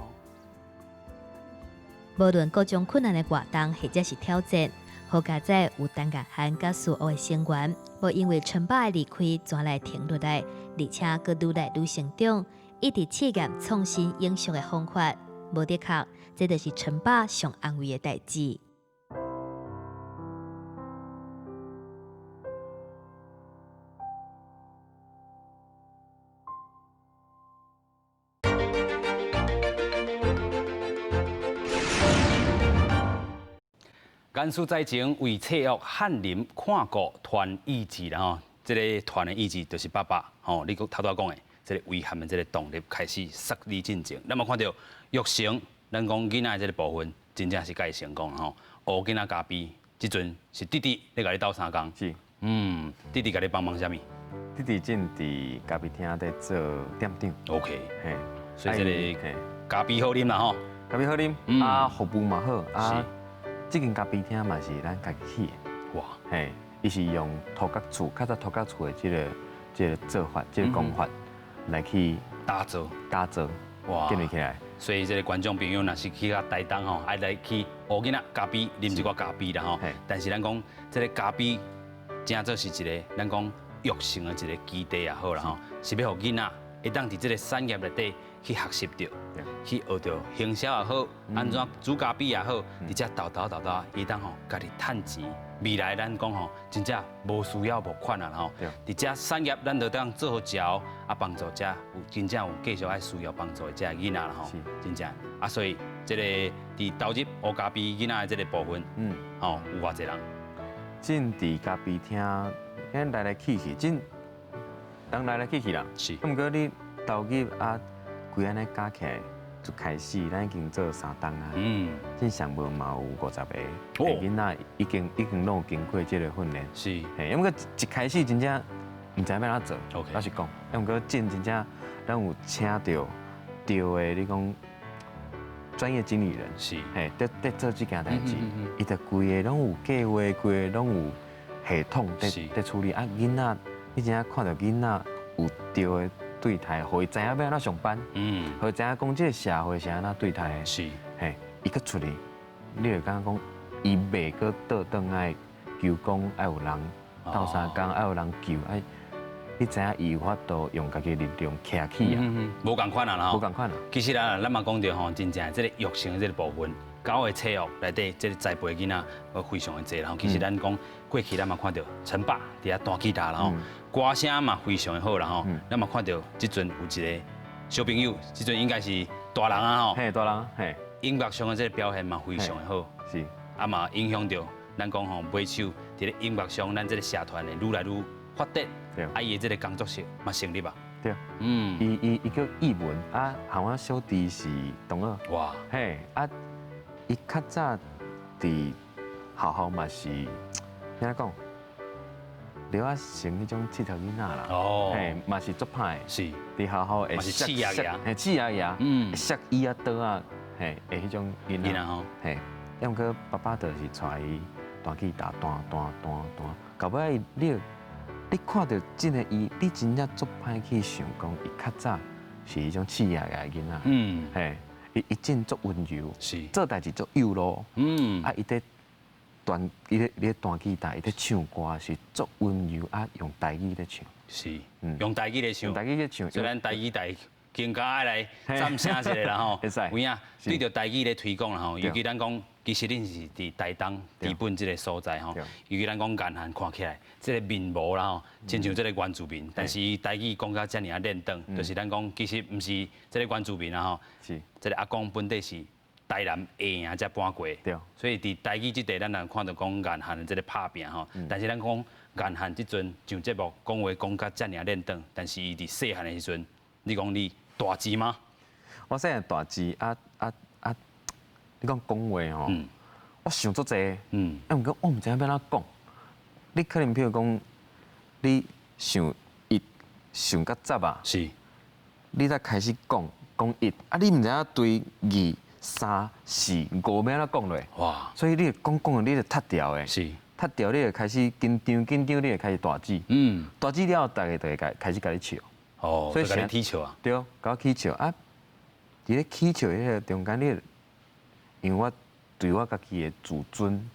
无论各种困难的活动或者是挑战，好家仔有单个汉甲苏澳的成员，无因为陈爸的离开转来停落来，而且佫愈来愈成长，一直试验创新应用的方法。无得靠，这就是陈爸上安慰的代志。甘肃在前为体育翰林看过团意志啦吼，这个团的意志就是爸爸吼，你头拄讲的，这个为他们这个动力开始杀力进前。咱嘛看到育成，咱讲囡仔这个部分真正是介成功吼，学囡仔加比，即阵是弟弟咧甲你斗相共。是，弟弟甲你帮忙啥物弟弟正伫咖啡厅在做店长， ？OK，嘿，所以这个嘿，咖啡好啉啦吼。咖啡好啉，啊，服务嘛好，啊，这间咖啡厅嘛是咱家己起的，哇，嘿，伊是用土角厝，较早土角厝的这个做法，这个工法来去打造打造，哇建立起来。所以这个观众朋友若是去甲台东吼，爱来去学囡仔咖啡，啉一寡咖啡啦吼嘿。但是咱讲这个咖啡，真做是一个咱讲育成的一个基地也好啦吼，是要互囡仔会当伫这个产业内底去学习到，去学到行销也好，安怎煮咖啡也好，伫遮豆，伊当吼家己趁钱。未来咱讲吼，真正无需要募款啊吼。伫遮产业咱就当做好食，啊帮助遮有真正有继续爱需要帮助的遮囡仔啦吼。真正啊，所以这个伫投入学咖啡囡仔的这个部分，吼有偌济人。真伫咖啡厅，咱来去，真人来去啦。是。毋过你投入啊，规安尼加起来就开始，咱已经做3档啊。真上无嘛有50个囡仔，已经拢有经过这个训练。是。嘿，毋过一开始真正毋知要安怎做。 OK。老实讲，毋过真正咱有请到对的，你讲专业经理人。是。嘿，在做这件代志，伊着规个拢有计划，规个拢有系统在处理。啊，囡仔，你真正看到囡仔有对的对待，互伊知影要安怎上班，互伊知影讲这个社会是安怎对待的。是。嘿，伊搁出去，你就感觉讲，伊袂搁倒转来求讲爱有人斗相共，爱有人救，爱你知影伊有法度用家己力量徛起啊。无共款啊啦吼。无共款啊。其实啊，咱嘛讲到吼，真正这个育成的这个部分，教的册学内底，这个栽培囡仔，非常的济啦。其实咱讲过去咱嘛看到陈爸伫遐弹吉他啦吼，歌声嘛非常的好啦吼。咱嘛看到即阵有一个小朋友，即阵应该是大人啊吼。嘿，大人，嘿。音乐上的这个表现嘛非常的好，是。啊嘛影响到咱讲吼买手伫咧音乐上，咱这个社团的愈来愈发展。对。啊，伊的这个工作室嘛成立啊。对。伊叫译文啊，和我小弟是同学。哇。嘿，啊，伊较早伫学校嘛是，怎讲？了啊，成迄种铁头囡仔啦。哦。嘿，嘛是足歹。是。伫学校会刺牙牙。嘿，刺牙牙。会摔伊啊刀啊，嘿，会迄种囡仔吼。嘿，要毋过爸爸就是带伊弹吉他，弹，到尾你看到真的伊，你真正足歹去想讲，伊较早是迄种刺牙牙的囡仔。嘿，伊真足温柔，是做代志足有路。啊，伊在弹，伊咧弹吉他，伊在唱歌是足温柔啊，用台语咧唱。是，用台语咧唱。用台语咧唱。所以咱台语更加爱来赞声一下啦吼。会使。有影对着台语咧推广啦吼，尤其咱讲。其实恁是伫台东基本这个所在吼，尤其咱讲岩汉看起来，这个面貌啦吼，亲像这个原住民，但是台语讲到遮尔啊练长，就是咱讲其实毋是这个原住民啦吼，是这个阿公本地是台南下营才搬过，所以伫台语这块咱若看到讲岩汉的这个拍拼吼，但是咱讲岩汉这阵上节目讲话讲到遮尔啊练长，但是伊伫细汉的时阵，你讲你大字吗？我细汉大字你讲话吼，我想足济，啊，毋过我毋知影要安怎讲。你可能譬如讲，你想想较杂啊，是，你才开始讲一，啊，你毋知影对2、3、4、5要安怎讲落，哇！所以你讲的你就塌掉的，是，塌掉你就开始紧张，你就开始大字，大字了后，大家就会开始甲你笑，哦，所以甲你起笑啊，对，甲我起笑啊，伫咧起笑迄个中间你。因为我对我家己的自尊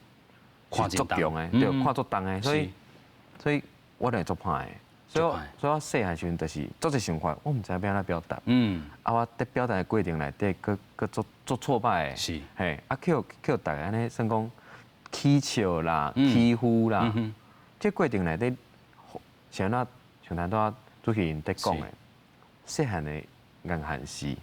是足强的，对，看足重的，所以我就足歹的。所以我细汉时阵就是足侪想法，我毋知要安怎表达。啊，我在表达的过程内底，佮足挫败的。是。嘿，啊，叫大家安尼算讲起笑啦、欺负啦，这过程内底，像咱多主持人在讲的，细汉的硬汉是。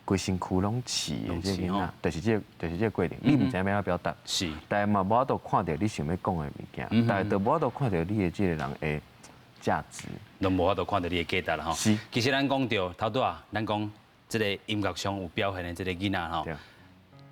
规身躯拢刺的，这囡仔，就是这个过程，你毋知要安怎表达，是，但系嘛无法度看到你想要讲的物件，但系都无法度看到你的这个人的价值，都无法度看到你的价值啦吼。是，其实咱讲到头拄啊，咱讲这个音乐上有表现的这个囡仔吼，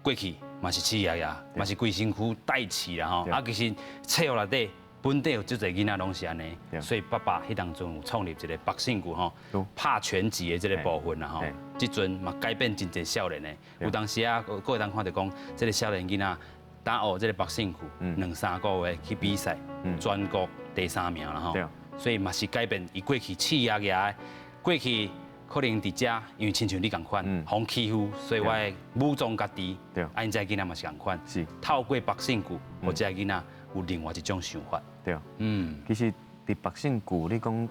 过去嘛是饲爷呀，嘛是规身躯带饲啦吼。对啊，其实册内底本地有足侪囡仔拢是安尼，对所以爸爸迄当阵有创立一个百姓谷吼有，拍拳击的这个部分啦吼嘿。即阵嘛改变真侪少年的，有当时啊，各会当看到讲，这个少年囡仔打学这个百姓谷，两三个月去比赛，全国第3名啦吼对。所以嘛是改变伊过去饲爷爷，过去可能伫遮，因为亲像你共款，互欺负，所以我的武装家己，对啊，因遮囡仔嘛是共款，是，透过百姓谷，或者囡仔有另外一种想法。对。嗯，其实伫百姓句，你讲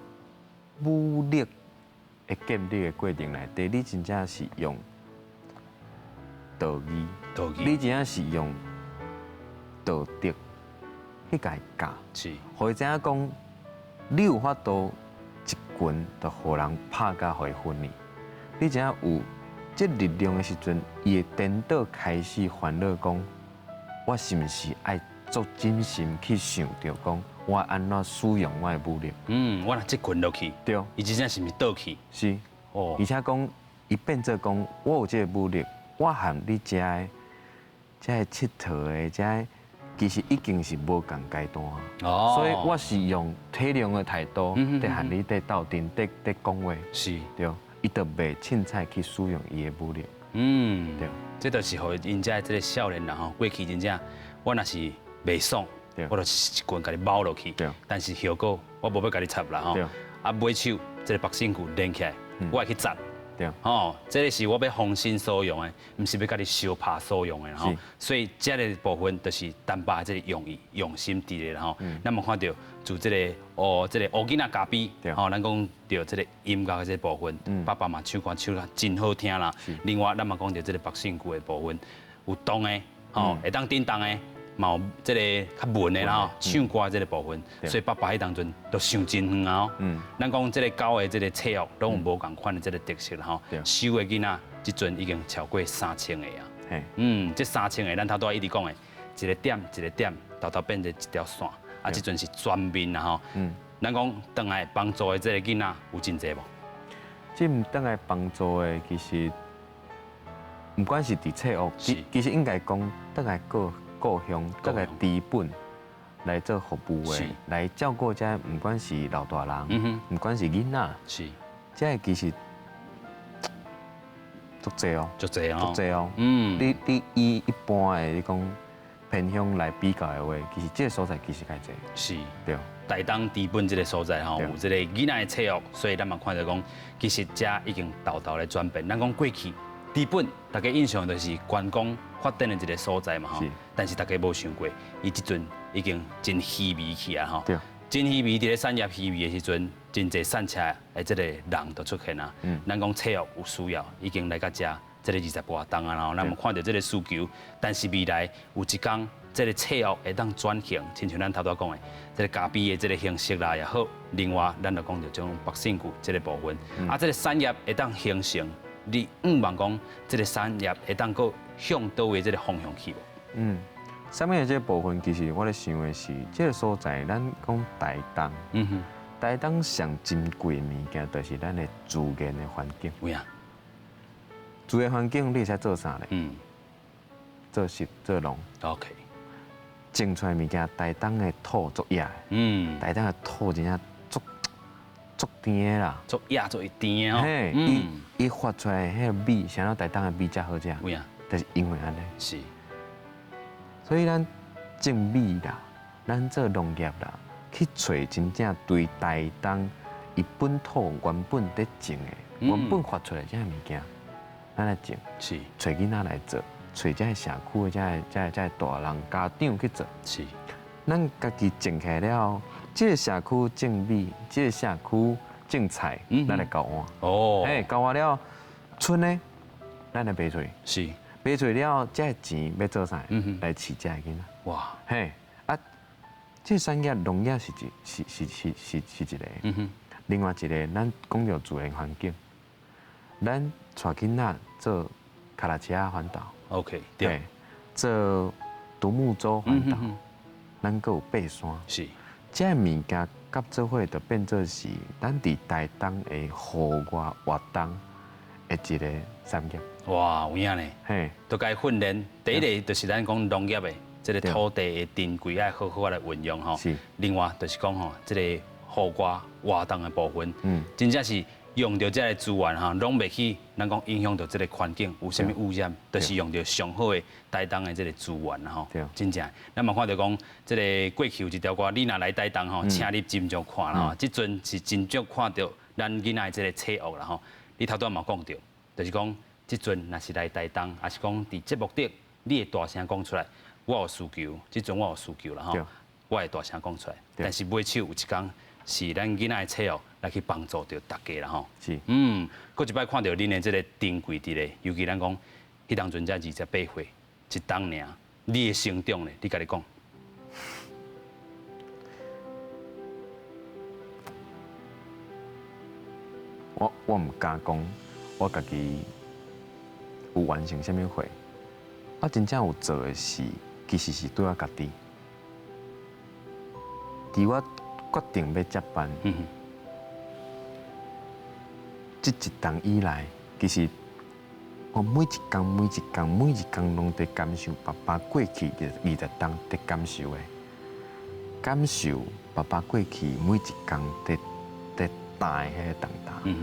武力的建立的过程内底，你真正是用道义，道义你真正是用道德去甲伊教，是，互伊知影讲，你有法度一拳就互人拍甲互伊昏去。你真正有这力量的时阵，伊会颠倒开始烦恼讲，我是毋是爱做真心去想着讲，我安怎使用我的武力？我若即拳落去，对，伊真正是毋是倒去？是。哦而，且讲，伊变做讲，我有这个武力，我含你遮的、遮个佚佗的、遮个，其实已经是无共阶段。哦所以我是用体谅的态度，嗯在含你在斗阵，在讲话，是，对，伊就袂凊彩去使用伊的武力，对，这就是互因遮这个少年人吼，过去真正我若是袂爽对，我就是一拳甲你猫落去对，但是后果我无要甲你插啦吼对，啊尾手这个百姓骨连起来，我会去斩。对，哦，这个是我要防身所用的，不是要甲你相拍所用的吼是。所以这个部分就是单把这个用意、用心伫咧吼。咱们看到就这个这个乌囡仔加比，对吼，咱讲到这个音乐的这个部分，爸爸嘛唱歌唱得真好听啦。另外，咱嘛讲到这个百姓鼓的部分，有动的，吼，会当叮当的。嘛有这个较文的啦吼，唱歌这个部分，所以爸爸迄当阵都想真远啊吼。咱讲这个教的这个册学，拢有无共款的这个特色啦吼。收的囡仔，即阵已经超过3000个啊。嘿，这3000个，咱头拄仔一直讲的，一个点一个点，头变成一条线，啊，即阵是全面啦吼。咱讲倒来帮助的这个囡仔有真济无？这唔等来帮助的，其实不管是伫册学，其实应该讲倒来故乡，倒来治本来做服务的，来照顾这不管是老大人，不管是囡仔，是，这其实足济哦，足济哦，足济哦。你以一般的你讲偏向来比较的话，其实这个所在其实较济。是，对。台东治本这个所在吼，有这个囡仔的册学，所以咱嘛看到讲，其实这已经豆豆的转变。咱讲过去治本，大家印象就是观光发展的一个所在嘛吼。但是大家无想过，伊即阵已经真稀微去啊吼。对。真稀微，伫咧产业稀微的时阵，真侪散车的这个人都出现啊。咱讲册学有需要，已经来到遮，这个20多栋啊，然后咱们看到这个需求，但是未来有一天，这个册学会当转型，亲像咱头拄讲的，这个咖啡的这个形式啦也好，另外咱就讲到这种百姓股这个部分，啊，这个产业会当形成，你望讲这个产业会当个向倒位这个方向去无？上面的这个部分，其实我咧想的是，这个所在咱讲台东，台东上珍贵的物件，就是咱的自然的环境。有啊，自然环境你会使做啥咧？做实做农。OK。种出来物件，台东的土足野的，台东的土真正足甜的啦，足野足一甜哦。嘿，伊发出来迄个米，想到台东的米才好食，有啊，就是因为安尼。是。所以咱种米啦，咱做农业啦，去找真正对台东伊本土原本在种的、原本发出来这物件，咱来种，是，找囡仔来做，找这社区的这大人家长去做，是，咱家己种起来了，这个社区种米，这个社区种菜，咱来交换。哦，哎，交换了，剩的咱来卖出去。是。卖出了，这钱要做啥？来饲这个囡仔。哇，嘿，啊，这产业农业是一个。另外一个，咱讲到自然环境，咱带囡仔做卡拉车环岛。OK， 对。做独木舟环岛，咱阁有爬山。是。这物件合做伙，就变做是咱伫台东的户外活动。的一个产业。哇，有影呢，嘿，都该训练。第一个就是咱讲农业的，这个土地的珍贵要好好来运用吼。是。另外就是讲吼，这个护瓜活动的部分，嗯，真正是用到这个资源哈，拢袂去，咱讲影响到这个环境有啥物污染，就是用到上好的台东的这个资源啦吼。真正，咱嘛看到讲，这个过去有一条歌，你若来台东吼，请你斟酌看啦吼。即阵是真足看到咱囡仔的这个车恶啦吼。你头拄嘛讲到，就是讲。即阵若是来台东，还是讲伫节目顶，你会大声讲出来，我有需求，即阵我有需求啦吼，我会大声讲出来。但是尾手有一天是咱囡仔的车哦，来去帮助到大家啦吼。是。搁一摆看到恁的即个珍贵伫咧，尤其咱讲，迄当阵才28岁，一冬尔，你的成长咧，你家己讲。我毋敢讲，我家己。有完成什么货？我真正有做的事，其实是对我家己。伫我决定要接班，这一冬以来，其实我每一天拢在感受爸爸过去20冬在感受的，感受爸爸过去每一天在担的迄个重担。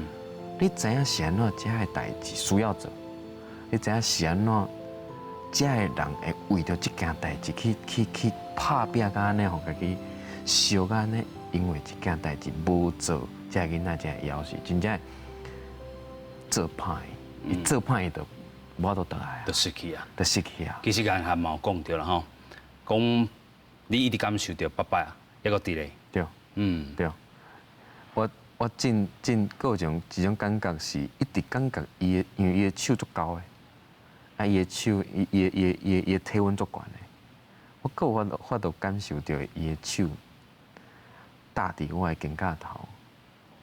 你知影是安怎这个代志需要做？你知影是安怎？遮个人会为着这件代志去拍拼，甲安尼，互家己烧甲安尼，因为这件代志无做，遮个囡仔才会枵死，真正做歹，伊做歹伊就无都倒来，就失去啊，就失去啊。其实刚才嘛有讲到了吼，讲你一直感受到爸爸啊，一个伫咧。对，对。我真个种一种感觉是，一直感觉伊的，因为伊的手足高的。啊，伊的手，伊的体温足悬的，我够有法度感受到伊的手搭伫我的肩胛头，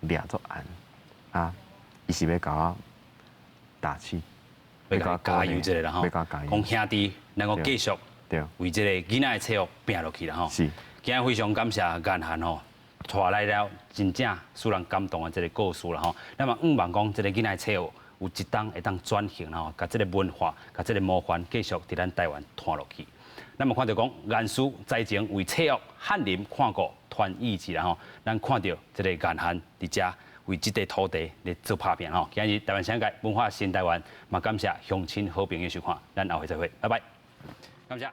抓足暗，啊，伊是要甲我打气，要甲加油一个啦吼，要甲加油。讲兄弟，能够继续为这个囡仔的车拼落去啦吼。是，今日非常感谢颜涵吼，带来了真正使人感动的这个故事啦吼。那么望讲这个囡仔的车有一当会当转型吼，甲这个文化，甲这个模范继续伫咱台湾传落去。那么看到讲颜师在前为车学翰林看过团意志啦吼，咱看到这个颜涵伫遮为这块土地来做拍拼吼。今日台湾商界文化新台湾，嘛感谢乡亲好朋友收看，咱后回再会，拜拜，感谢。